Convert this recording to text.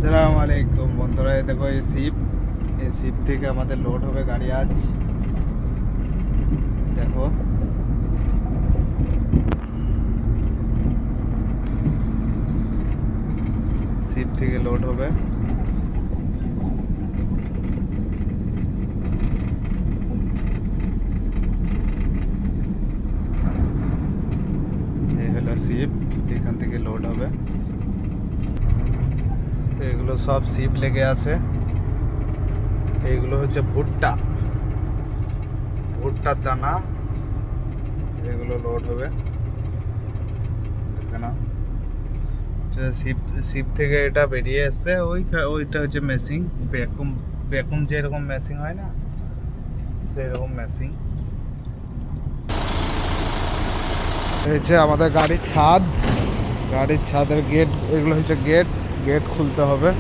আসসালামু আলাইকুম বন্ধুরা, এই দেখো এই শিপ থেকে আমাদের লোড হবে গাড়ি আজ। দেখো শিপ থেকে লোড হবে। এই হলো শিপ, এখান থেকে লোড হবে। এগুলো সব শিপ লেগে আছে। এইগুলো হচ্ছে ভুট্টার দানা, এগুলো লোড হবে। দেখে না, শিপ থেকে এটা বেরিয়ে এসছে। ওইটা হচ্ছে মেশিন, ভ্যাকুম যেরকম মেশিন হয় না, সেরকম মেশিন। এই হচ্ছে আমাদের গাড়ির ছাদের গেট। এগুলো হচ্ছে গেট খুলতে হবে।